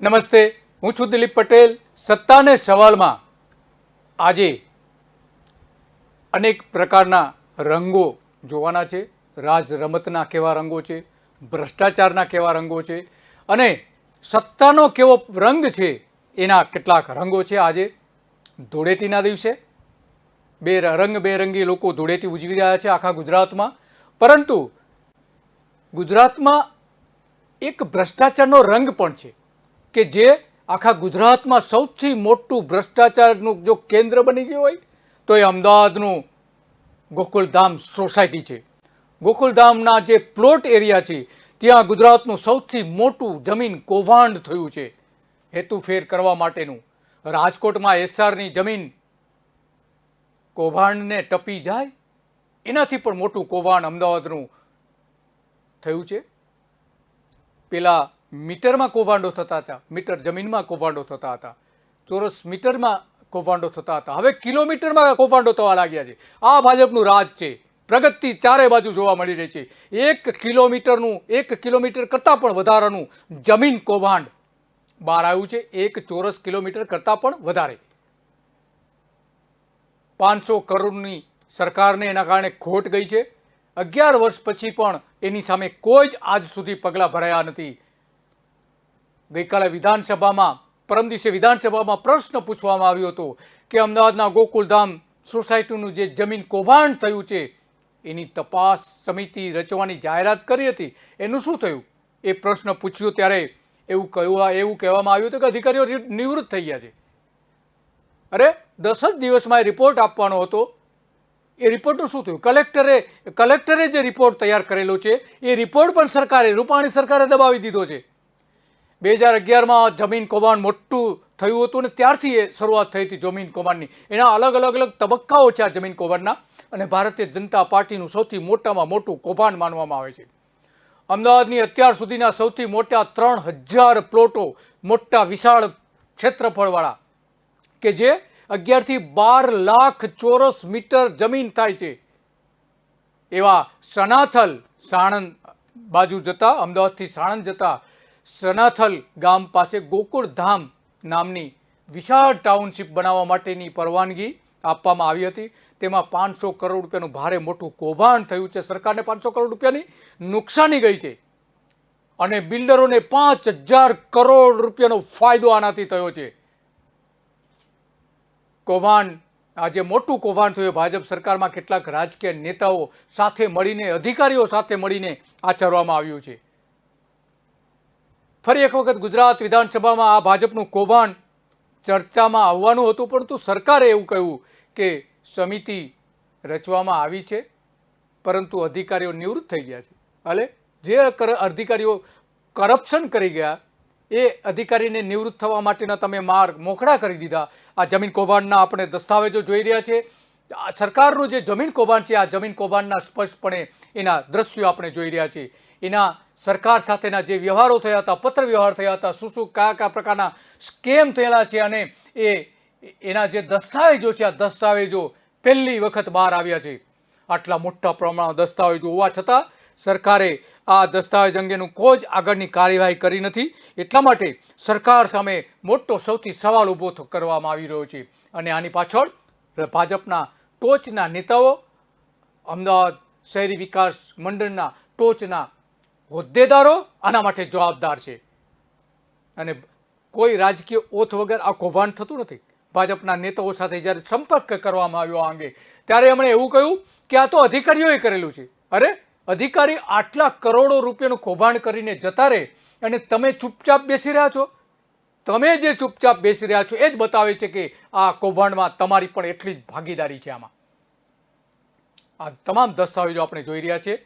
નમસ્તે, હું છું દિલીપ પટેલ. સત્તાને સવાલમાં આજે અનેક પ્રકારના રંગો જોવાના છે. રાજ રમતના કેવા રંગો છે, ભ્રષ્ટાચારના કેવા રંગો છે અને સત્તાનો કેવો રંગ છે એના કેટલાક રંગો છે. આજે ધૂળેટીના દિવસે બેરંગી લોકો ધૂળેટી ઉજવી રહ્યા છે આખા ગુજરાતમાં. પરંતુ ગુજરાતમાં એક ભ્રષ્ટાચારનો રંગ પણ છે કે જે આખા ગુજરાતમાં સૌથી મોટું ભ્રષ્ટાચારનું જો કેન્દ્ર બની ગયું હોય તો એ અમદાવાદનું ગોકુલધામ સોસાયટી છે. ગોકુલધામના જે પ્લોટ એરિયા છે ત્યાં ગુજરાતનું સૌથી મોટું જમીન કૌભાંડ થયું છે હેતુફેર કરવા માટેનું. રાજકોટમાં એસઆરની જમીન કૌભાંડને ટપી જાય એનાથી પણ મોટું કૌભાંડ અમદાવાદનું થયું છે. પેલા મીટરમાં કૌભાંડો થતા હતા, મીટર જમીનમાં કૌભાંડો થતા હતા, ચોરસ મીટરમાં કૌભાંડો થતા હતા, હવે કિલોમીટરમાં કૌભાંડો થવા લાગ્યા છે. આ ભાજપનું રાજ છે. પ્રગતિ ચારે બાજુ જોવા મળી રહી છે. 1 કિલોમીટર કરતાં પણ વધારાનું જમીન કૌભાંડ બહાર આવ્યું છે. 1 ચોરસ કિલોમીટર કરતાં પણ વધારે. 500 કરોડની સરકારને એના કારણે ખોટ ગઈ છે. 11 વર્ષ પછી પણ એની સામે કોઈ જ આજ સુધી પગલાં ભરાયા નથી. ગઈકાલે પરમ દિવસે વિધાનસભામાં પ્રશ્ન પૂછવામાં આવ્યો હતો કે અમદાવાદના ગોકુલધામ સોસાયટીનું જે જમીન કૌભાંડ થયું છે એની તપાસ સમિતિ રચવાની જાહેરાત કરી હતી, એનું શું થયું? એ પ્રશ્ન પૂછ્યો ત્યારે એવું કહેવામાં આવ્યું હતું કે અધિકારીઓ નિવૃત્ત થઈ ગયા છે. અરે 10 જ દિવસમાં એ રિપોર્ટ આપવાનો હતો. એ રિપોર્ટનું શું થયું? કલેક્ટરે જે રિપોર્ટ તૈયાર કરેલો છે એ રિપોર્ટ પણ રૂપાણી સરકારે દબાવી દીધો છે. 2011માં જમીન કૌભાંડ મોટું થયું હતું અને ત્યારથી એ શરૂઆત થઈ હતી જમીન કૌભાંડની. એના અલગ તબક્કાઓ છે આ જમીન કૌભાંડના અને ભારતીય જનતા પાર્ટીનું સૌથી મોટામાં મોટું કૌભાંડ માનવામાં આવે છે. અમદાવાદની અત્યાર સુધીના સૌથી મોટા 3000 પ્લોટો, મોટા વિશાળ ક્ષેત્રફળવાળા કે જે 11 થી 12 લાખ ચોરસ મીટર જમીન થાય છે એવા સનાથલ, સાણંદ બાજુ જતા, અમદાવાદથી સાણંદ જતા સનાથલ ગામ પાસે ગોકુળધામ નામની વિશાળ ટાઉનશીપ બનાવવા માટેની પરવાનગી આપવામાં આવી હતી. તેમાં 500 કરોડ રૂપિયાનું ભારે મોટું કૌભાંડ થયું છે. સરકારને 500 કરોડ રૂપિયાની નુકસાની ગઈ છે અને બિલ્ડરોને 5000 કરોડ રૂપિયાનો ફાયદો આનાથી થયો છે. કૌભાંડ, આજે મોટું કૌભાંડ થયું ભાજપ સરકારમાં કેટલાક રાજકીય નેતાઓ સાથે મળીને, અધિકારીઓ સાથે મળીને આચરવામાં આવ્યું છે. ફરી એક વખત ગુજરાત વિધાનસભામાં આ ભાજપનું કૌભાંડ ચર્ચામાં આવવાનું હતું, પરંતુ સરકારે એવું કહ્યું કે સમિતિ રચવામાં આવી છે પરંતુ અધિકારીઓ નિવૃત્ત થઈ ગયા છે. એટલે જે અધિકારીઓ કરપ્શન કરી ગયા એ અધિકારીને નિવૃત્ત થવા માટેના તમે મોકળા કરી દીધા. આ જમીન કૌભાંડના આપણે દસ્તાવેજો જોઈ રહ્યા છે. સરકારનું જે જમીન કૌભાંડ છે, આ જમીન કૌભાંડના સ્પષ્ટપણે એના દ્રશ્યો આપણે જોઈ રહ્યા છીએ. એના સરકાર સાથેના જે વ્યવહારો થયા હતા, પત્ર વ્યવહાર થયા હતા, શું કયા પ્રકારના સ્કેમ થયેલા છે અને એના જે દસ્તાવેજો છે, આ દસ્તાવેજો પહેલી વખત બહાર આવ્યા છે. આટલા મોટા પ્રમાણમાં દસ્તાવેજો હોવા છતાં સરકારે આ દસ્તાવેજ અંગેનું કોઈ જ આગળની કાર્યવાહી કરી નથી. એટલા માટે સરકાર સામે મોટો સૌથી સવાલ ઊભો કરવામાં આવી રહ્યો છે અને આની પાછળ ભાજપના ટોચના નેતાઓ, અમદાવાદ શહેરી વિકાસ મંડળના ટોચના હોદ્દેદારો આના માટે જવાબદાર છે. અને કોઈ રાજકીય ઓથ વગર આ કૌભાંડ થતું નથી. ભાજપના નેતાઓ સાથે જ્યારે સંપર્ક કરવામાં આવ્યો આ અંગે ત્યારે એમણે એવું કહ્યું કે આ તો અધિકારીઓએ કરેલું છે. અરે અધિકારી આટલા કરોડો રૂપિયાનું કૌભાંડ કરીને જતા રહે અને તમે ચૂપચાપ બેસી રહ્યા છો. તમે જે ચૂપચાપ બેસી રહ્યા છો એ જ બતાવે છે કે આ કૌભાંડમાં તમારી પણ એટલી જ ભાગીદારી છે. આમાં આ તમામ દસ્તાવેજો આપણે જોઈ રહ્યા છીએ,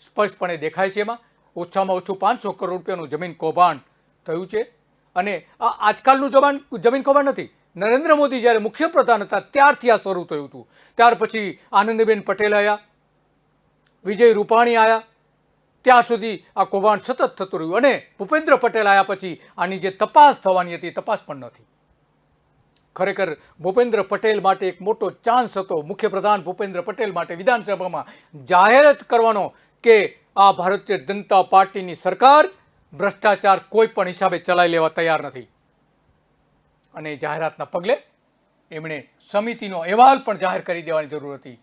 સ્પષ્ટપણે દેખાય છે. એમાં ઓછામાં ઓછું 500 કરોડ રૂપિયાનું જમીન કૌભાંડ થયું છે. અને આ આજકાલનું જમીન કૌભાંડ નથી. નરેન્દ્ર મોદી જ્યારે મુખ્યપ્રધાન હતા ત્યારથી આ શરૂ થયું હતું. ત્યાર પછી આનંદીબેન પટેલ આવ્યા, વિજય રૂપાણી આવ્યા, ત્યાં સુધી આ કૌભાંડ સતત થતું રહ્યું. અને ભૂપેન્દ્ર પટેલ આવ્યા પછી આની જે તપાસ થવાની હતી તપાસ પણ નથી. ખરેખર ભૂપેન્દ્ર પટેલ માટે એક મોટો ચાન્સ હતો, મુખ્યપ્રધાન ભૂપેન્દ્ર પટેલ માટે વિધાનસભામાં જાહેરાત કરવાનો કે આ ભારતીય જનતા પાર્ટીની સરકાર ભ્રષ્ટાચાર કોઈ પણ હિસાબે ચલાવી લેવા તૈયાર નથી. અને જાહેરાતના પગલે એમણે સમિતિનો અહેવાલ પણ જાહેર કરી દેવાની જરૂર હતી.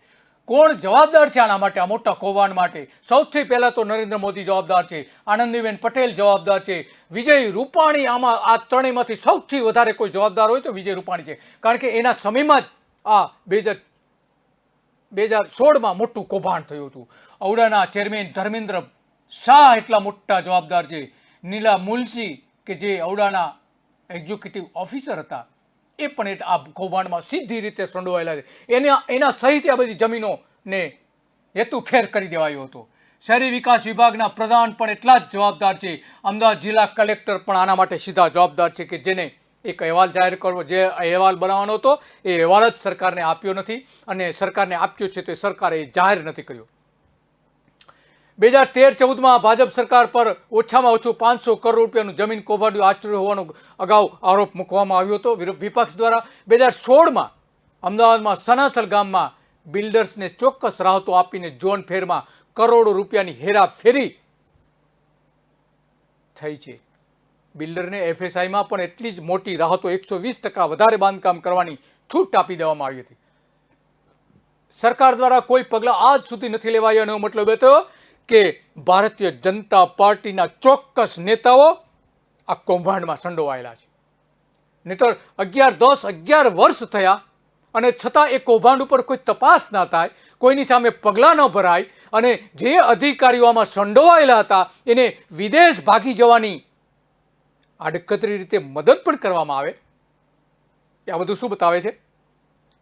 કોણ જવાબદાર છે આના માટે, આ મોટા કૌભાંડ માટે? સૌથી પહેલા તો નરેન્દ્ર મોદી જવાબદાર છે, આનંદીબેન પટેલ જવાબદાર છે, વિજય રૂપાણી. આમાં આ ત્રણેયમાંથી સૌથી વધારે કોઈ જવાબદાર હોય તો વિજય રૂપાણી છે. કારણ કે એના સમયમાં જ આ 2016માં મોટું કૌભાંડ થયું હતું. ઔડાના ચેરમેન ધર્મેન્દ્ર શાહ એટલા મોટા જવાબદાર છે. નીલા મુનશી કે જે ઔડાના એક્ઝિક્યુટિવ ઓફિસર હતા, એ પણ આ કૌભાંડમાં સીધી રીતે સંડોવાયેલા છે. એના સહિત આ બધી જમીનોને હેતુફેર કરી દેવાયો હતો. શહેરી વિકાસ વિભાગના પ્રધાન પણ એટલા જ જવાબદાર છે. અમદાવાદ જિલ્લા કલેક્ટર પણ આના માટે સીધા જવાબદાર છે કે જેને એક અહેવાલ જાહેર કરવો, જે અહેવાલ બનાવવાનો હતો એ અહેવાલ જ સરકારને આપ્યો નથી, અને સરકારને આપ્યો છે તો સરકારે એ જાહેર નથી કર્યો. 2013-14માં ભાજપ સરકાર પર ઓછામાં ઓછું 500 કરોડ રૂપિયાનું જમીન કૌભાંડ આચર્યું હોવાનો અગાઉ આરોપ મૂકવામાં આવ્યો હતો વિપક્ષ દ્વારા. 2016માં અમદાવાદમાં સનાથલ ગામમાં બિલ્ડર્સને ચોક્કસ રાહતો આપીને ઝોન ફેરમાં કરોડો રૂપિયાની હેરાફેરી થઈ છે. બિલ્ડરને એફએસઆઈમાં પણ એટલી જ મોટી રાહતો, 120% વધારે બાંધકામ કરવાની છૂટ આપી દેવામાં આવી હતી. સરકાર દ્વારા કોઈ પગલાં આજ સુધી નથી લેવાયા. એનો મતલબ એ થયો કે ભારતીય જનતા પાર્ટીના ચોક્કસ નેતાઓ આ કૌભાંડમાં સંડોવાયેલા છે. નહીંતર 11 વર્ષ થયા અને છતાં એ કૌભાંડ ઉપર કોઈ તપાસ ના થાય, કોઈની સામે પગલાં ન ભરાય, અને જે અધિકારીઓ આમાં સંડોવાયેલા હતા એને વિદેશ ભાગી જવાની આડકતરી રીતે મદદ પણ કરવામાં આવે. આ બધું શું બતાવે છે?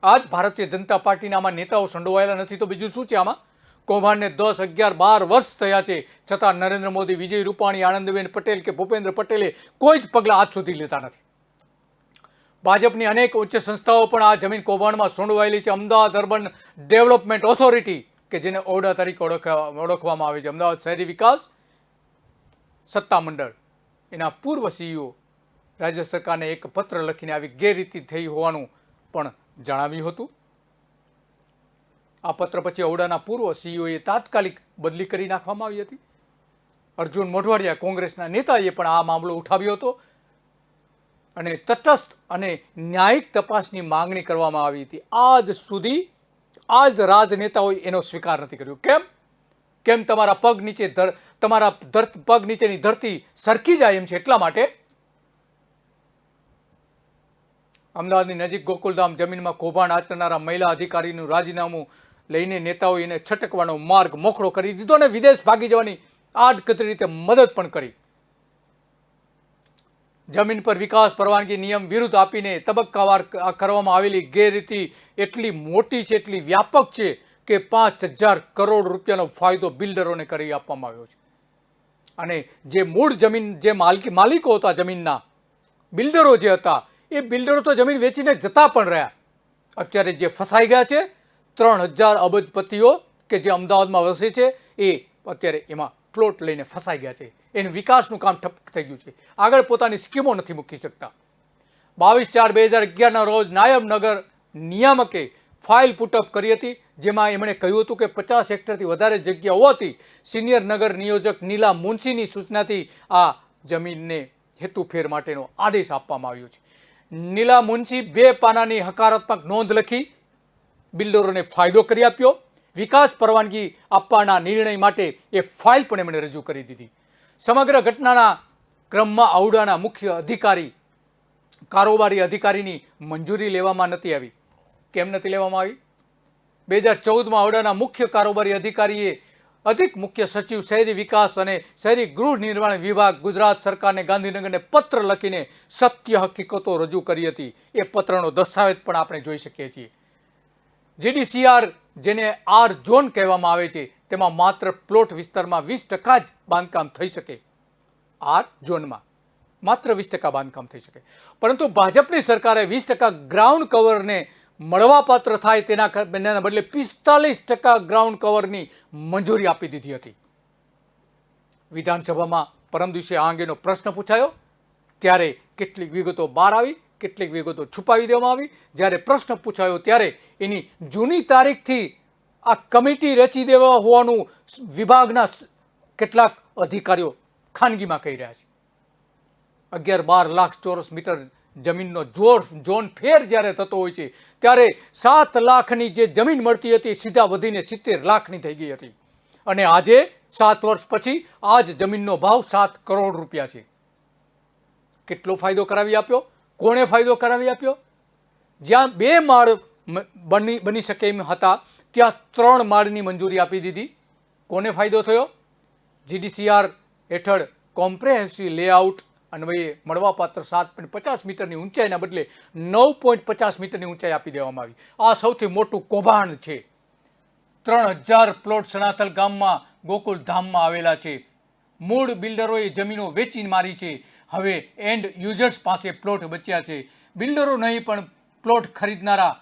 આજ ભારતીય જનતા પાર્ટીના આમાં નેતાઓ સંડોવાયેલા નથી તો બીજું શું છે? આમાં કૌભાંડને 10, 11, 12 વર્ષ થયા છે, છતાં નરેન્દ્ર મોદી, વિજય રૂપાણી, આનંદીબેન પટેલ કે ભૂપેન્દ્ર પટેલે કોઈ જ પગલાં આજ સુધી લેતા નથી. ભાજપની અનેક ઉચ્ચ સંસ્થાઓ પણ આ જમીન કૌભાંડમાં સંડોવાયેલી છે. અમદાવાદ અર્બન ડેવલપમેન્ટ ઓથોરિટી કે જેને ઔડા તરીકે ઓળખવામાં આવે છે, અમદાવાદ શહેરી વિકાસ સત્તામંડળ, એના પૂર્વ સીઈઓ રાજ્ય સરકારને એક પત્ર લખીને આવી ગેરરીતિ થઈ હોવાનું પણ જણાવ્યું હતું. આ પત્ર પછી ઔડાના પૂર્વ સીઈઓએ તાત્કાલિક બદલી કરી નાખવામાં આવી હતી. અર્જુન મોઢવાડિયા કોંગ્રેસના નેતાએ પણ આ મામલો ઉઠાવ્યો હતો અને તટસ્થ અને ન્યાયિક તપાસની માંગણી કરવામાં આવી હતી. આજ સુધી આજ રાજનેતાઓએ એનો સ્વીકાર નથી કર્યો. કેમ? તમારા પગ નીચેની ધરતી સરકી જાય એમ છે એટલા માટે. અમદાવાદની નજીક ગોકુલધામ જમીનમાં કૌભાંડ આચરનારા મહિલા અધિકારીનું રાજીનામું લઈને નેતાઓએ એને છટકવાનો માર્ગ મોકળો કરી દીધો અને વિદેશ ભાગી જવાની આડકતરી રીતે મદદ પણ કરી. જમીન પર વિકાસ પરવાનગી નિયમ વિરુદ્ધ આપીને તબક્કાવાર કરવામાં આવેલી ગેરરીતિ એટલી મોટી છે, એટલી વ્યાપક છે કે 5000 કરોડ રૂપિયાનો ફાયદો બિલ્ડરોને કરી આપવામાં આવ્યો છે. અને જે મૂળ જમીન, જે માલિકો હતા જમીનના, બિલ્ડરો જે હતા, એ બિલ્ડરો તો જમીન વેચીને જતા પણ રહ્યા. અત્યારે જે ફસાઈ ગયા છે 3000 અબજપતિઓ કે જે અમદાવાદમાં વસે છે, એ અત્યારે એમાં પ્લોટ લઈને ફસાઈ ગયા છે. એનું વિકાસનું કામ ઠપ થઈ ગયું છે. આગળ પોતાની સ્કીમો નથી મૂકી શકતા. 22/4/2011ના રોજ નાયબ નગર નિયામકે ફાઇલ પુટઅપ કરી હતી, જેમાં એમણે કહ્યું હતું કે 50 હેક્ટરથી વધારે જગ્યા હોવાથી સિનિયર નગર નિયોજક નીલા મુનશીની સૂચનાથી આ જમીનને હેતુફેર માટેનો આદેશ આપવામાં આવ્યો છે. નીલા મુનશી 2 પાનાની હકારાત્મક નોંધ લખી બિલ્ડરોને ફાયદો કરી આપ્યો. વિકાસ પરવાનગી આપવાના નિર્ણય માટે એ ફાઇલ પણ એમણે રજૂ કરી દીધી. સમગ્ર ઘટનાના ક્રમમાં ઔડાના મુખ્ય અધિકારી, કારોબારી અધિકારીની મંજૂરી લેવામાં નથી આવી. કેમ નથી લેવામાં આવી? 2014માં ઔડાના મુખ્ય કારોબારી અધિકારીએ અધિક મુખ્ય સચિવ શહેરી વિકાસ અને શહેરી ગૃહ નિર્માણ વિભાગ ગુજરાત સરકારને ગાંધીનગરને પત્ર લખીને સત્ય હકીકતો રજૂ કરી હતી. એ પત્રનો દસ્તાવેજ પણ આપણે જોઈ શકીએ છીએ. જીડીસીઆર, જેને આર ઝોન કહેવામાં આવે છે, તેમાં માત્ર પ્લોટ વિસ્તારમાં 20% જ બાંધકામ થઈ શકે. આર ઝોનમાં માત્ર 20% બાંધકામ થઈ શકે. પરંતુ ભાજપની સરકારે 20% ગ્રાઉન્ડ કવરને મળવાપાત્ર થાય તેના બદલે 45% ગ્રાઉન્ડ કવરની મંજૂરી આપી દીધી હતી. વિધાનસભામાં પરમ દિવસે આ અંગેનો પ્રશ્ન પૂછાયો ત્યારે કેટલીક વિગતો બહાર આવી, કેટલીક વિગતો છુપાવી દેવામાં આવી. જ્યારે પ્રશ્ન પૂછાયો ત્યારે એની જૂની તારીખથી આ કમિટી રચી દેવા હોવાનું વિભાગના કેટલાક અધિકારીઓ ખાનગીમાં કહી રહ્યા છે. 11-12 લાખ ચોરસ મીટર જમીનનો ઝોન ફેર જ્યારે થતો હોય છે ત્યારે 7 લાખની જે જમીન મળતી હતી સીધા વધીને 70 લાખની થઈ ગઈ હતી. અને આજે 7 વર્ષ પછી આ જ જમીનનો ભાવ 7 કરોડ રૂપિયા છે. કેટલો ફાયદો કરાવી આપ્યો? કોણે ફાયદો કરાવી આપ્યો? જ્યાં 2 માળ બની શકે એમ હતા ત્યાં 3 માળની મંજૂરી આપી દીધી. કોને ફાયદો થયો? GDCR હેઠળ કોમ્પ્રેહેન્સિવ લેઆઉટ અન્વયે મળવાપાત્ર 7.50 મીટરની ઊંચાઈના બદલે 9.50 મીટરની ઊંચાઈ આપી દેવામાં આવી. આ સૌથી મોટું કૌભાંડ છે. 3000 પ્લોટ સનાથલ ગામમાં ગોકુલ ધામમાં આવેલા છે. મૂળ બિલ્ડરોએ જમીનો વેચી મારી છે. હવે એન્ડ યુઝર્સ પાસે પ્લોટ બચ્યા છે. બિલ્ડરો નહીં પણ પ્લોટ ખરીદનારા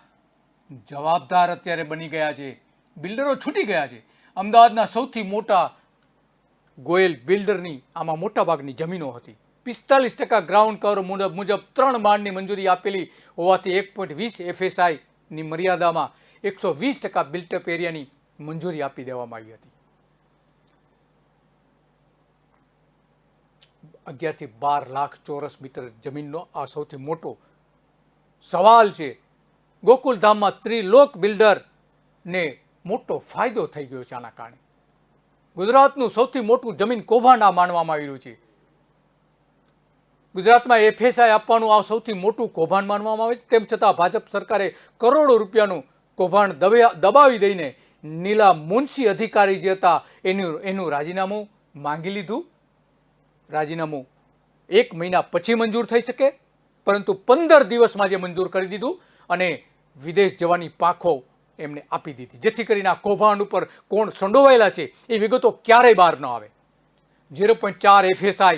જવાબદાર અત્યારે બની ગયા છે. બિલ્ડરો છૂટી ગયા છે. અમદાવાદના સૌથી મોટા ગોયલ બિલ્ડરની આમાં મોટાભાગની જમીનો હતી. 45% ગ્રાઉન્ડ કવર મુજબ 3 માળની મંજૂરી આપેલી હોવાથી 1.20 FSI ની મર્યાદામાં 120% બિલ્ટઅપ એરિયાની મંજૂરી આપી દેવામાં આવી હતી. 11 થી 12 લાખ ચોરસ મીટર જમીનનો આ સૌથી મોટો સવાલ છે. ગોકુલધામમાં ત્રિલોક બિલ્ડરને મોટો ફાયદો થઈ ગયો છે. આના કારણે ગુજરાતનું સૌથી મોટું જમીન કૌભાંડ આ માનવામાં આવી રહ્યું છે. ગુજરાતમાં FSI આપવાનું આ સૌથી મોટું કૌભાંડ માનવામાં આવે છે. તેમ છતાં ભાજપ સરકારે કરોડો રૂપિયાનું કૌભાંડ દબાવી દઈને નીલા મુનશી અધિકારી જે હતા એનું રાજીનામું માંગી લીધું. રાજીનામું 1 મહિના પછી મંજૂર થઈ શકે, પરંતુ 15 દિવસમાં જે મંજૂર કરી દીધું અને વિદેશ જવાની પાંખો એમને આપી દીધી, જેથી કરીને આ કૌભાંડ ઉપર કોણ સંડોવાયેલા છે એ વિગતો ક્યારેય બહાર ન આવે. 0.4 FSI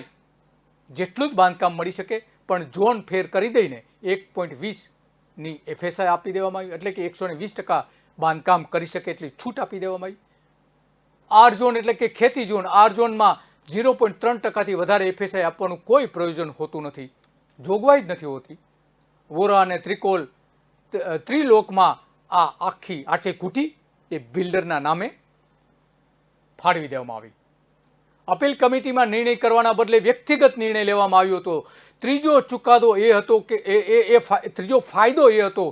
જેટલું જ બાંધકામ મળી શકે, પણ ઝોન ફેર કરી દઈને 1.20ની FSI આપી દેવામાં આવી, એટલે કે 120% બાંધકામ કરી શકે એટલી છૂટ આપી દેવામાં આવી. આર ઝોન એટલે કે ખેતી ઝોન, આર ઝોનમાં 0.3%થી વધારે FSI આપવાનું કોઈ પ્રયોજન હોતું નથી, જોગવાઈ જ નથી હોતી. વોરા અને ત્રિલોકમાં આ આખી કુટી એ બિલ્ડરના નામે ફાળવી દેવામાં આવી. અપીલ કમિટીમાં નિર્ણય કરવાના બદલે વ્યક્તિગત નિર્ણય લેવામાં આવ્યો હતો. ત્રીજો ચુકાદો એ હતો કે ત્રીજો ફાયદો એ હતો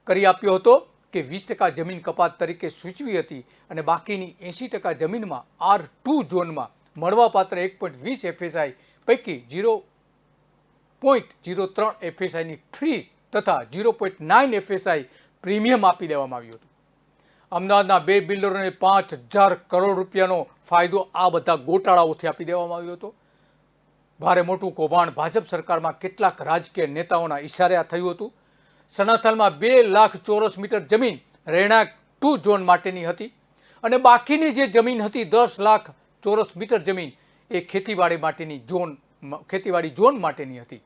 કરી આપ્યો હતો કે 20% જમીન કપાત તરીકે સૂચવી હતી અને બાકીની 80% જમીનમાં R2 ઝોનમાં મળવાપાત્ર 1.20 FSI પૈકી 0.03 FSIની ફ્રી તથા 0.9 FSI પ્રીમિયમ આપી દેવામાં આવ્યું હતું. અમદાવાદના 2 બિલ્ડરોને 5000 કરોડ રૂપિયાનો ફાયદો આ બધા ગોટાળાઓથી આપી દેવામાં આવ્યો હતો. ભારે મોટું કૌભાંડ ભાજપ સરકારમાં કેટલાક રાજકીય નેતાઓના ઇશારે થયું હતું. સનાથલમાં 2 લાખ ચોરસ મીટર જમીન રહેણાંક 2 ઝોન માટેની હતી અને બાકીની જે જમીન હતી 10 લાખ ચોરસ મીટર જમીન એ ખેતીવાડી ઝોન માટેની હતી.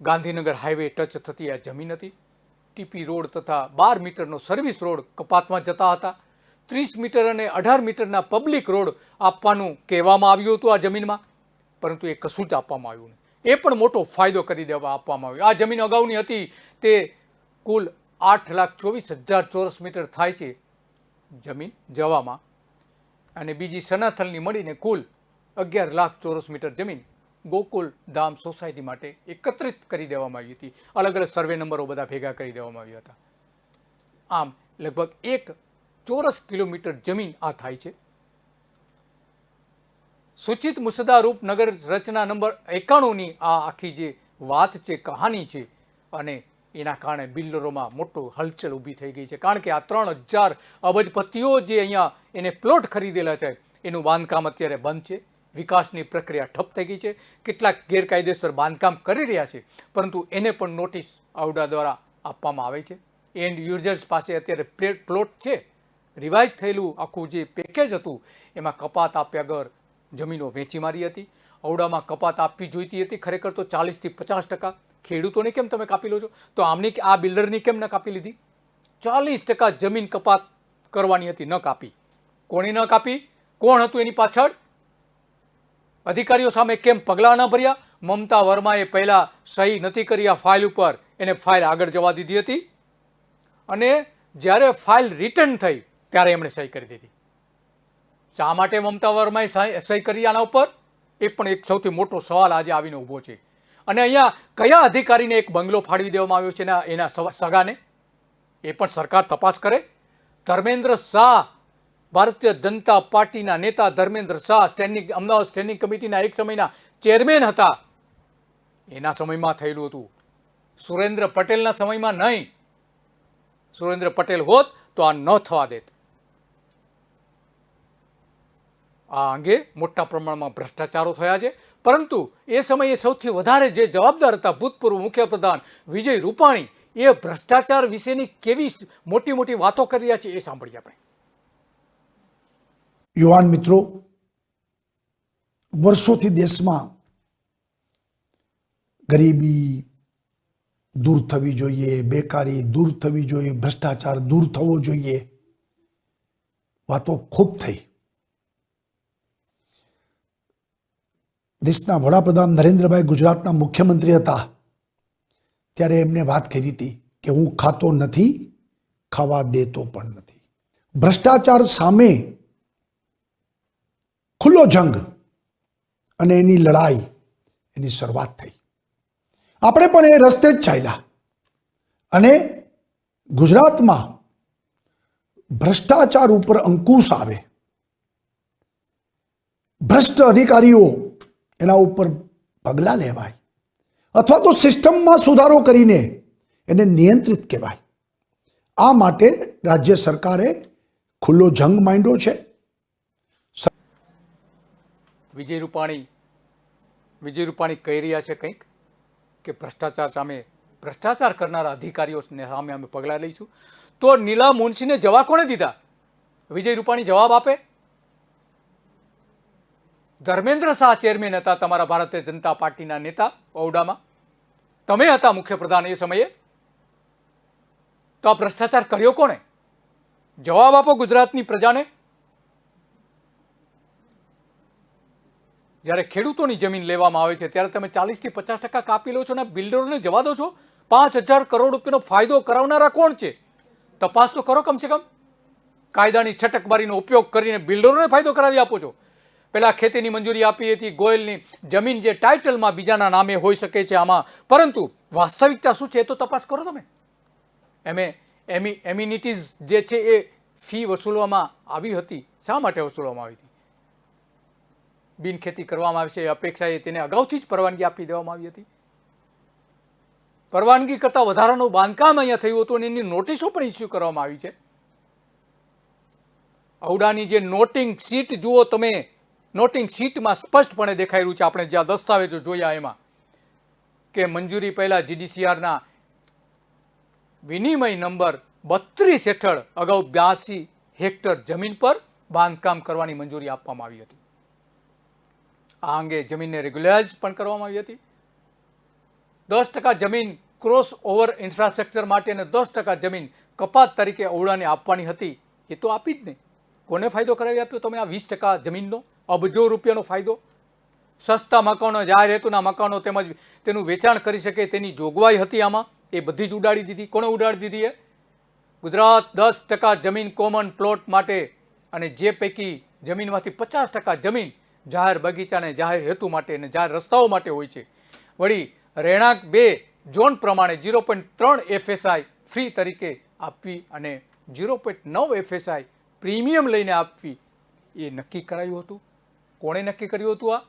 ગાંધીનગર હાઈવે ટચ થતી આ જમીન હતી. ટીપી રોડ તથા 12 મીટરનો સર્વિસ રોડ કપાતમાં જતા હતા. 30 મીટર અને 18 મીટરના પબ્લિક રોડ આપવાનું કહેવામાં આવ્યું હતું આ જમીનમાં, પરંતુ એ કશું જ આપવામાં આવ્યું નહીં. એ પણ મોટો ફાયદો કરી દેવા આપવામાં આવ્યો. આ જમીન અગાઉની હતી તે કુલ 8,24,000 ચોરસ મીટર થાય છે જમીન જવામાં, અને બીજી સનાથલની મળીને કુલ 11 લાખ ચોરસ મીટર જમીન ગોકુલ ધામ સોસાયટી માટે એકત્રિત કરી દેવામાં આવી હતી. અલગ અલગ સર્વે નંબરો બધા ભેગા કરી દેવામાં આવ્યા હતા. આમ લગભગ 1 ચોરસ કિલોમીટર જમીન આ થાય છે. સૂચિત મુસદ્દારૂપ નગર રચના નંબર 91ની આ આખી જે વાત છે, કહાની છે, અને એના કારણે બિલ્ડરોમાં મોટો હલચલ ઊભી થઈ ગઈ છે. કારણ કે આ 3000 અબજપતિઓ જે અહીંયા એને પ્લોટ ખરીદેલા છે એનું બાંધકામ અત્યારે બંધ છે. વિકાસની પ્રક્રિયા ઠપ થઈ ગઈ છે. કેટલાક ગેરકાયદેસર બાંધકામ કરી રહ્યા છે, પરંતુ એને પણ નોટિસ આવડા દ્વારા આપવામાં આવે છે. એન્ડ યુઝર્સ પાસે અત્યારે પ્લોટ છે. રિવાઇઝ થયેલું આખું જે પેકેજ હતું એમાં કપાત આપ્યા વગર જમીનો વેચી મારી હતી. ઔડામાં કપાત આપવી જોઈતી હતી ખરેખર તો 40 થી 50%. ખેડૂતોને કેમ તમે કાપી લો છો? તો આમની આ બિલ્ડરની કેમ ન કાપી લીધી? 40% જમીન કપાત કરવાની હતી, ન કાપી. કોણે ન કાપી? કોણ હતું એની પાછળ? અધિકારીઓ સામે કેમ પગલાં ન ભર્યા? મમતા વર્માએ પહેલાં સહી નથી કરી આ ફાઇલ ઉપર, એને ફાઇલ આગળ જવા દીધી હતી, અને જ્યારે ફાઇલ રિટર્ન થઈ ત્યારે એમણે સહી કરી દીધી. શા માટે મમતા વર્માએ સહી કરી આના ઉપર, એ પણ એક સૌથી મોટો સવાલ આજે આવીને ઊભો છે. અને અહીંયા કયા અધિકારીને એક બંગલો ફાળવી દેવામાં આવ્યો છે એના સગાને, એ પણ સરકાર તપાસ કરે. ધર્મેન્દ્ર શાહ, ભારતીય જનતા પાર્ટીના નેતા ધર્મેન્દ્ર શાહ અમદાવાદ સ્ટેન્ડિંગ કમિટીના એક સમયના ચેરમેન હતા. એના સમયમાં થયેલું હતું, સુરેન્દ્ર પટેલના સમયમાં નહીં. સુરેન્દ્ર પટેલ હોત તો આ ન થવા દેત. આ અંગે મોટા પ્રમાણમાં ભ્રષ્ટાચારો થયા છે. પરંતુ એ સમયે સૌથી વધારે જે જવાબદાર હતા ભૂતપૂર્વ મુખ્યપ્રધાન વિજય રૂપાણી, એ ભ્રષ્ટાચાર વિશેની કેવી મોટી મોટી વાતો કરી રહ્યા છે એ સાંભળીએ આપણે. યુવાન મિત્રો, વર્ષોથી દેશમાં ગરીબી દૂર થવી જોઈએ, બેકારી દૂર થવી જોઈએ, ભ્રષ્ટાચાર દૂર થવો જોઈએ, વાતો ખૂબ થઈ. દેશના વડાપ્રધાન નરેન્દ્રભાઈ ગુજરાતના મુખ્યમંત્રી હતા ત્યારે એમને વાત કરી હતી કે હું ખાતો નથી, ખાવા દેતો પણ નથી. ભ્રષ્ટાચાર સામે ખુલ્લો જંગ અને એની લડાઈ, એની શરૂઆત થઈ. આપણે પણ એ રસ્તે જ ચાલ્યા અને ગુજરાતમાં ભ્રષ્ટાચાર ઉપર અંકુશ આવે, ભ્રષ્ટ અધિકારીઓ એના ઉપર પગલાં લેવાય અથવા તો સિસ્ટમમાં સુધારો કરીને એને નિયંત્રિત કહેવાય. આ માટે રાજ્ય સરકારે ખુલ્લો જંગ માંડ્યો છે. વિજય રૂપાણી કહી રહ્યા છે કંઈક કે ભ્રષ્ટાચાર સામે, ભ્રષ્ટાચાર કરનારા અધિકારીઓ સામે અમે પગલાં લઈશું. તો નીલા મુનશીને જવા કોણે દીધા? વિજય રૂપાણી જવાબ આપે. ધર્મેન્દ્ર શાહ ચેરમેન હતા તમારા ભારતીય જનતા પાર્ટીના નેતા ઔડામાં, તમે હતા મુખ્યપ્રધાન એ સમયે. તો આ ભ્રષ્ટાચાર કર્યો કોણે? જવાબ આપો ગુજરાતની પ્રજાને. જ્યારે ખેડૂતોની જમીન લેવામાં આવે છે ત્યારે તમે 40 થી 50% કાપી લો છો અને બિલ્ડરોને જવા દો છો. 5,000 કરોડ રૂપિયાનો ફાયદો કરાવનારા કોણ છે? તપાસ તો કરો કમસે કમ. કાયદાની છટકબારીનો ઉપયોગ કરીને બિલ્ડરોને ફાયદો કરાવી આપો છો. પહેલા ખેતીની મંજૂરી આપી હતી, ગોયલની જમીન જે ટાઇટલમાં બીજાના નામે હોઈ શકે છે આમાં, પરંતુ વાસ્તવિકતા શું છે એ તો તપાસ કરો તમે. એમ્યુનિટીઝ જે છે એ ફી વસૂલવામાં આવી હતી, શા માટે વસૂલવામાં આવી હતી? બિનખેતી કરવામાં આવશે એ અપેક્ષાએ તેને અગાઉથી જ પરવાનગી આપી દેવામાં આવી હતી. પરવાનગી કરતાં વધારાનું બાંધકામ અહીંયા થયું હતું અને એની નોટિસો પણ ઇસ્યુ કરવામાં આવી છે. ઔડાની જે નોટિંગ સીટ જુઓ તમે, નોટિંગ સીટમાં સ્પષ્ટપણે દેખાયેલું છે, આપણે જ્યાં દસ્તાવેજો જોયા એમાં, કે મંજૂરી પહેલા GDCRના વિનિમય નંબર 32 હેઠળ અગાઉ 82 હેક્ટર જમીન પર બાંધકામ કરવાની મંજૂરી આપવામાં આવી હતી. આ અંગે જમીનને રેગ્યુલરાઇઝ પણ કરવામાં આવી હતી. 10% જમીન ક્રોસ ઓવર ઇન્ફ્રાસ્ટ્રક્ચર માટે અને 10% જમીન કપાત તરીકે ઔડાને આપવાની હતી. એ તો આપી જ નહીં. કોને ફાયદો કરાવી આપ્યો તમે આ 20% જમીનનો? અબજો રૂપિયાનો ફાયદો. સસ્તા મકાનો, જાહેર હેતુના મકાનો તેમજ તેનું વેચાણ કરી શકે તેની જોગવાઈ હતી આમાં, એ બધી જ ઉડાડી દીધી. કોણે ઉડાડી દીધી? ગુજરાત 10% જમીન કોમન પ્લોટ માટે, અને જે પૈકી જમીનમાંથી 50% જમીન જાહેર બગીચા અને જાહેર હેતુ માટે અને જાહેર રસ્તાઓ માટે હોય છે. વળી રહેણાંક 2 ઝોન પ્રમાણે 0.3 FSI ફ્રી તરીકે આપવી અને 0.9 FSI પ્રીમિયમ લઈને આપવી, એ નક્કી કરાયું હતું. કોણે નક્કી કર્યું હતું? આ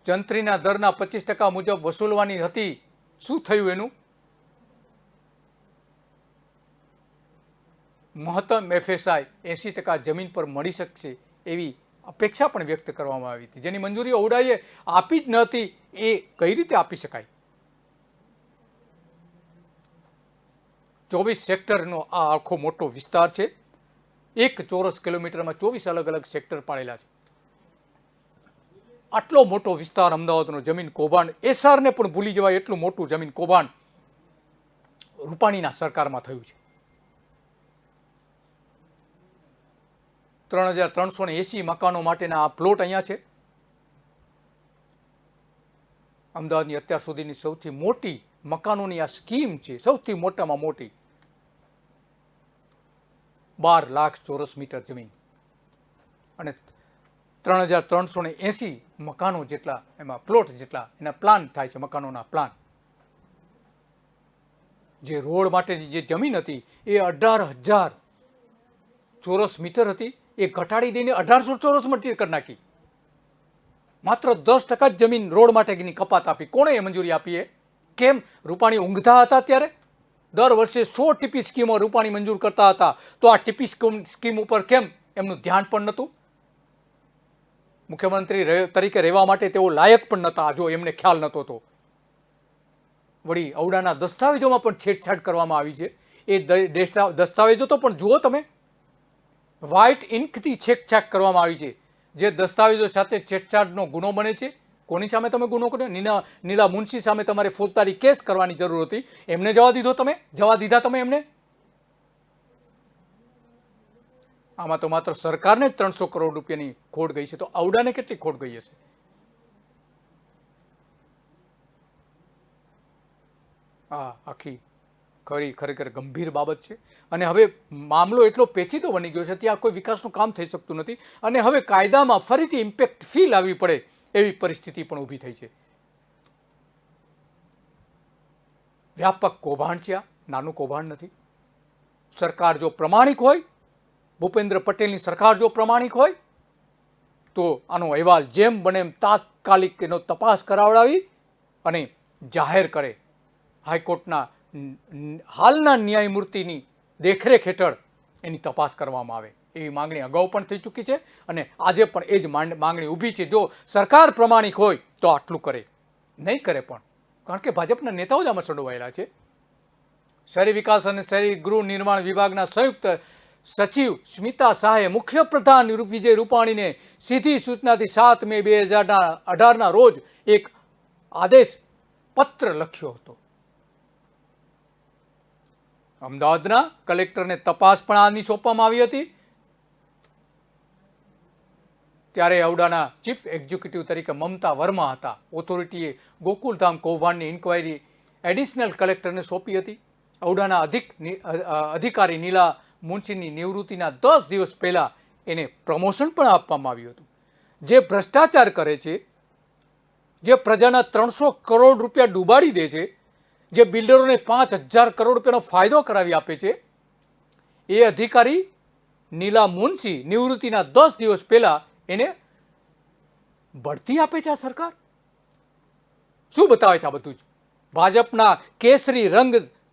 જંત્રીના દરના 25% મુજબ વસૂલવાની હતી. શું થયું એનું? મહત્તમ FSI 80% જમીન પર મળી શકશે એવી અપેક્ષા પણ વ્યક્ત કરવામાં આવી હતી, જેની મંજૂરી ઔડાએ આપી જ ન હતી. એ કઈ રીતે આપી શકાય? 24 સેક્ટરનો આ આખો મોટો વિસ્તાર છે. 1 ચોરસ કિલોમીટરમાં 24 અલગ અલગ સેક્ટર પાડેલા છે. આટલો મોટો વિસ્તાર અમદાવાદનો જમીન કૌભાંડ, એસઆરને પણ ભૂલી જવાય એટલું મોટું જમીન કૌભાંડ રૂપાણીના સરકારમાં થયું છે. 3,380 મકાનો માટેના આ પ્લોટ અહીંયા છે. અમદાવાદની અત્યાર સુધીની સૌથી મોટી મકાનોની આ સ્કીમ છે, સૌથી મોટામાં મોટી. 12 લાખ ચોરસ મીટર જમીન. અને 3,380 મકાનો જેટલા એમાં પ્લોટ જેટલા એના પ્લાન થાય છે, મકાનોના પ્લાન. જે રોડ માટેની જે જમીન હતી એ 18,000 ચોરસ મીટર હતી, એ ઘટાડી દઈને 1,800 ચોરસ મીટર કરી નાખી. માત્ર 10% જ જમીન રોડ માટેની કપાત આપી. કોણે એ મંજૂરી આપી? એ કેમ? રૂપાણી ઊંઘતા હતા ત્યારે? દર વર્ષે 100 ટીપી સ્કીમો રૂપાણી મંજૂર કરતા હતા, તો આ ટીપી સ્કીમ ઉપર કેમ એમનું ધ્યાન પણ નહોતું? મુખ્યમંત્રી તરીકે રહેવા માટે તેઓ લાયક પણ નહોતા, જો એમને ખ્યાલ નહોતો તો. વળી ઔડાના દસ્તાવેજોમાં પણ છેડછાડ કરવામાં આવી છે. એ દસ્તાવેજો તો પણ જુઓ તમે, વ્હાઇટ ઇન્કથી છેકછાક કરવામાં આવી છે. જે દસ્તાવેજો સાથે છેડછાડનો ગુનો બને છે, કોની સામે તમે ગુનો કર્યો? નીલા મુનશી સામે તમારે ફોજદારી કેસ કરવાની જરૂર હતી, એમને જવા દીધા તમે એમને? આમાં તો માત્ર સરકારને જ 300 કરોડ રૂપિયાની ખોટ ગઈ છે, તો ઔડાને કેટલી ખોટ ગઈ હશે? આ આખી ખરેખર ગંભીર બાબત છે. અને હવે મામલો એટલો પેચીદો બની ગયો છે, ત્યાં કોઈ વિકાસનું કામ થઈ શકતું નથી. અને હવે કાયદામાં ફરીથી ઇમ્પેક્ટ ફી લાવવી પડે એવી પરિસ્થિતિ પણ ઊભી થઈ છે. વ્યાપક કૌભાંડ છે, આ નાનું કૌભાંડ નથી. સરકાર જો પ્રમાણિક હોય, ભૂપેન્દ્ર પટેલની સરકાર જો પ્રમાણિક હોય, તો આનો અહેવાલ જેમ બને એમ તાત્કાલિક એનો તપાસ કરાવડાવી અને જાહેર કરે. હાઈકોર્ટના હાલના ન્યાયમૂર્તિની દેખરેખ હેઠળ એની તપાસ કરવામાં આવે એવી માંગણી અગાઉ પણ થઈ ચૂકી છે, અને આજે પણ એ જ માંગણી ઊભી છે. જો સરકાર પ્રમાણિક હોય તો આટલું કરે, નહીં કરે પણ, કારણ કે ભાજપના નેતાઓ જ આમાં સંડોવાયેલા છે. શહેરી વિકાસ અને શહેરી ગૃહ નિર્માણ વિભાગના સંયુક્ત સચિવ સ્મિતા શાહે મુખ્યપ્રધાન વિજય રૂપાણીને સીધી સૂચનાથી 7 મે 2018ના રોજ એક આદેશ પત્ર લખ્યો હતો. અમદાવાદના કલેક્ટરને તપાસ પણ આની સોંપવામાં આવી હતી. ત્યારે ઔડાના ચીફ એક્ઝિક્યુટિવ તરીકે મમતા વર્મા હતા. ઓથોરિટીએ ગોકુલધામ કૌભાંડની ઇન્કવાયરી એડિશનલ કલેક્ટરને સોંપી હતી. ઔડાના અધિકારી નીલા મુનશીની નિવૃત્તિના 10 દિવસ પહેલા એને પ્રમોશન પણ આપવામાં આવ્યું હતું. જે ભ્રષ્ટાચાર કરે છે, જે પ્રજાના 300 કરોડ રૂપિયા ડૂબાડી દે છે, જે બિલ્ડરોને 5,000 કરોડ રૂપિયાનો ફાયદો કરાવી આપે છે, એ અધિકારી નીલા મુનશી નિવૃત્તિના 10 દિવસ પહેલા એને બઢતી આપે છે. આ સરકાર શું બતાવે છે? આ બધું જ ભાજપના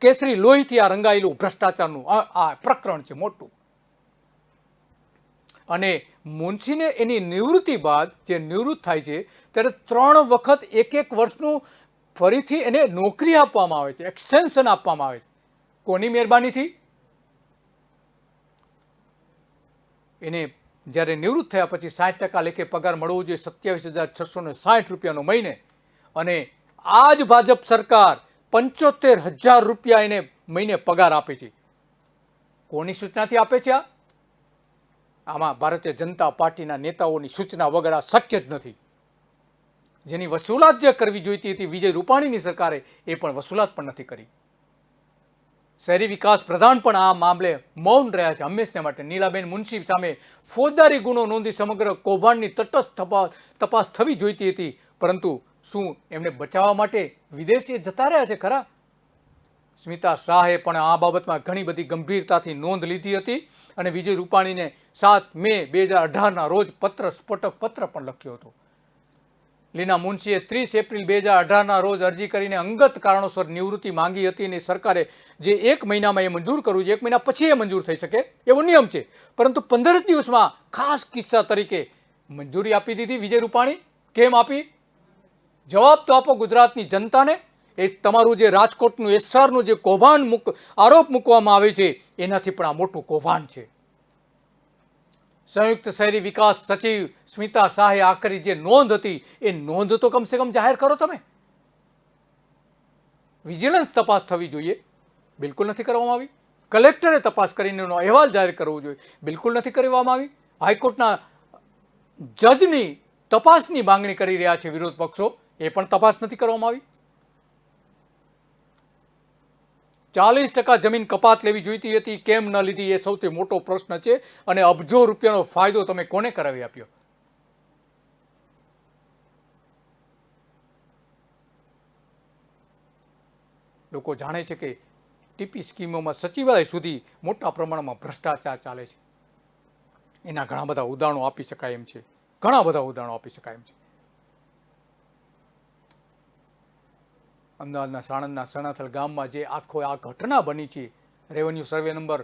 કેસરી લોહીથી આ રંગાયેલું ભ્રષ્ટાચારનું આ પ્રકરણ છે મોટું. અને મુનશીને એની નિવૃત્તિ બાદ જે નિવૃત્ત થાય છે ત્યારે 3 વખત 1 વર્ષનું ફરીથી એને નોકરી આપવામાં આવે છે, એક્સટેન્શન આપવામાં આવે છે. કોની મહેરબાનીથી? એને જ્યારે નિવૃત્ત થયા પછી 60% લેખે પગાર મળવો જોઈએ, 27,660 રૂપિયાનો મહિને. અને આ જ ભાજપ સરકાર 75,000 રૂપિયા એને મહિને પગાર આપે છે. કોની સૂચનાથી આપે છે? આમાં ભારતીય જનતા પાર્ટીના નેતાઓની સૂચના વગર આ શક્ય જ નથી. જેની વસૂલાત જે કરવી જોઈતી હતી વિજય રૂપાણીની સરકારે, એ પણ વસૂલાત પણ નથી કરી. શહેરી વિકાસ પ્રધાન પણ આ મામલે મૌન રહ્યા છે હંમેશને માટે. નીલાબેન મુનશી સામે ફોજદારી ગુનો નોંધી સમગ્ર કૌભાંડની તટસ્થ તપાસ થવી જોઈતી હતી, પરંતુ શું એમને બચાવવા માટે વિદેશે જતા રહ્યા છે ખરા? સ્મિતા શાહે પણ આ બાબતમાં ઘણી બધી ગંભીરતાથી નોંધ લીધી હતી અને વિજય રૂપાણીને 7 મે 2018ના રોજ સ્ફોટક પત્ર પણ લખ્યો હતો. લીના મુનશીએ 30 એપ્રિલ 2018ના રોજ અરજી કરીને અંગત કારણોસર નિવૃત્તિ માંગી હતી, અને સરકારે જે 1 મહિનામાં એ મંજૂર કરવું છે, 1 મહિના પછી એ મંજૂર થઈ શકે એવો નિયમ છે, પરંતુ 15 દિવસમાં ખાસ કિસ્સા તરીકે મંજૂરી આપી દીધી વિજય રૂપાણી. કેમ આપી? જવાબ તો આપો ગુજરાતની જનતાને. એ તમારું જે રાજકોટનું એસ્સારનું જે કૌભાંડ આરોપ મૂકવામાં આવે છે, એનાથી પણ આ મોટું કૌભાંડ છે. સંયુક્ત શહેરી વિકાસ સચિવ સ્મિતા શાહે આખરી જે નોંધ હતી, એ નોંધ તો કમસે કમ જાહેર કરો તમે. વિજિલન્સ તપાસ થવી જોઈએ, બિલકુલ નથી કરવામાં આવી. કલેક્ટરે તપાસ કરીને એનો અહેવાલ જાહેર કરવો જોઈએ, બિલકુલ નથી કરવામાં આવી. હાઈકોર્ટના જજની તપાસની માંગણી કરી રહ્યા છે વિરોધ પક્ષો, એ પણ તપાસ નથી કરવામાં આવી. 40% જમીન કપાત લેવી જોઈતી હતી, કેમ ન લીધી એ સૌથી મોટો પ્રશ્ન છે. અને અબજો રૂપિયાનો ફાયદો તમે કોને કરાવી આપ્યો? લોકો જાણે છે કે ટીપી સ્કીમોમાં સચિવાલય સુધી મોટા પ્રમાણમાં ભ્રષ્ટાચાર ચાલે છે. એના ઘણા બધા ઉદાહરણો આપી શકાય એમ છે, ઘણા બધા ઉદાહરણો આપી શકાય એમ છે. અમદાવાદના સાણંદના સણાથલ ગામમાં જે આ ઘટના બની છે, રેવન્યુ સર્વે નંબર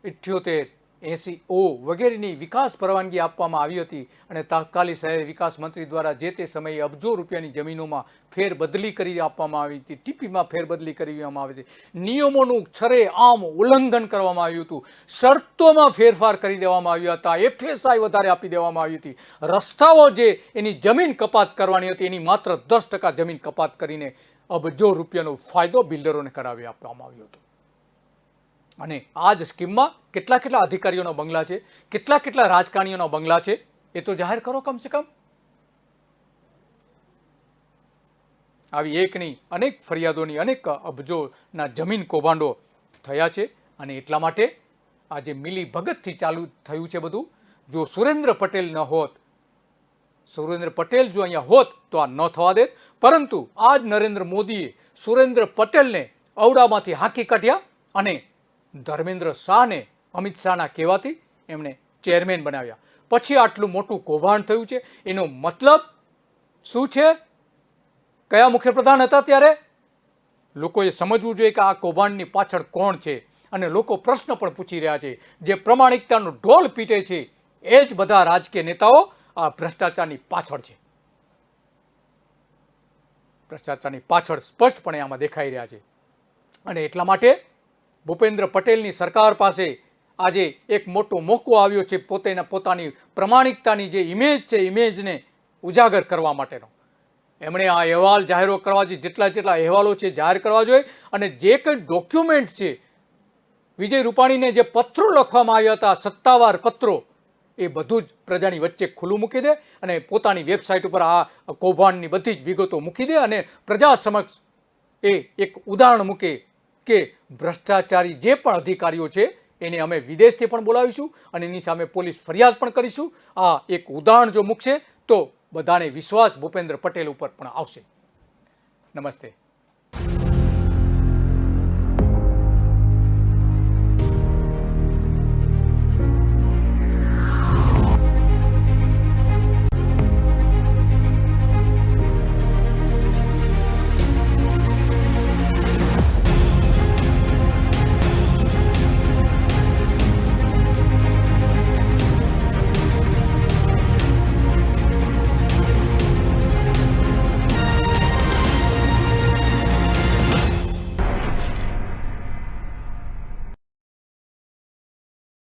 7880 વગેરેની વિકાસ પરવાનગી આપવામાં આવી હતી અને તાત્કાલિક શહેર વિકાસ મંત્રી દ્વારા જે તે સમયે અબજો રૂપિયાની જમીનોમાં ફેરબદલી કરી આપવામાં આવી હતી, ટીપીમાં ફેરબદલી કરવામાં આવી હતી, નિયમોનું સરેઆમ ઉલ્લંઘન કરવામાં આવ્યું હતું, શરતોમાં ફેરફાર કરી દેવામાં આવ્યા હતા, FSI વધારે આપી દેવામાં આવી હતી, રસ્તાઓ જે એની જમીન કપાત કરવાની હતી એની માત્ર 10% જમીન કપાત કરીને અબજો રૂપિયાનો ફાયદો બિલ્ડરોને કરાવી આપવામાં આવ્યો હતો. અને આ જ સ્કીમમાં કેટલા અધિકારીઓના બંગલા છે, કેટલા રાજકારણીઓના બંગલા છે, એ તો જાહેર કરો કમસે કમ. આવી એકની અનેક ફરિયાદોની, અનેક અબજોના જમીન કૌભાંડો થયા છે. અને એટલા માટે આજે મિલી ભગતથી ચાલુ થયું છે બધું. જો સુરેન્દ્ર પટેલ ન હોત, સુરેન્દ્ર પટેલ જો અહીંયા હોત તો આ ન થવા દેત. પરંતુ આજ નરેન્દ્ર મોદીએ સુરેન્દ્ર પટેલને ઔડામાંથી હાંકી કાઢ્યા અને ધર્મેન્દ્ર શાહને અમિત શાહના કહેવાથી એમણે ચેરમેન બનાવ્યા. પછી આટલું મોટું કૌભાંડ થયું છે. એનો મતલબ શું છે? કયા મુખ્યપ્રધાન હતા ત્યારે? લોકોએ સમજવું જોઈએ કે આ કૌભાંડની પાછળ કોણ છે. અને લોકો પ્રશ્ન પણ પૂછી રહ્યા છે. જે પ્રમાણિકતાનો ઢોલ પીટે છે એ જ બધા રાજકીય નેતાઓ આ ભ્રષ્ટાચારની પાછળ છે. ભ્રષ્ટાચારની પાછળ સ્પષ્ટપણે આમાં દેખાઈ રહ્યા છે. અને એટલા માટે ભૂપેન્દ્ર પટેલની સરકાર પાસે આજે એક મોટો મોકો આવ્યો છે પોતાની પ્રમાણિકતાની જે ઇમેજ છે, ઇમેજને ઉજાગર કરવા માટેનો. એમણે આ અહેવાલ જાહેર કરવા જોઈએ, જેટલા અહેવાલો છે જાહેર કરવા જોઈએ. અને જે કંઈ ડોક્યુમેન્ટ છે, વિજય રૂપાણીને જે પત્રો લખવામાં આવ્યા હતા, સત્તાવાર પત્રો, એ બધું જ પ્રજાની વચ્ચે ખુલ્લું મૂકી દે અને પોતાની વેબસાઇટ ઉપર આ કૌભાંડની બધી જ વિગતો મૂકી દે અને પ્રજા સમક્ષ એ એક ઉદાહરણ મૂકે કે ભ્રષ્ટાચારી જે પણ અધિકારીઓ છે એને અમે વિદેશથી પણ બોલાવીશું અને એની સામે પોલીસ ફરિયાદ પણ કરીશું. આ એક ઉદાહરણ જો મૂકશે તો બધાને વિશ્વાસ ભૂપેન્દ્ર પટેલ ઉપર પણ આવશે. નમસ્તે.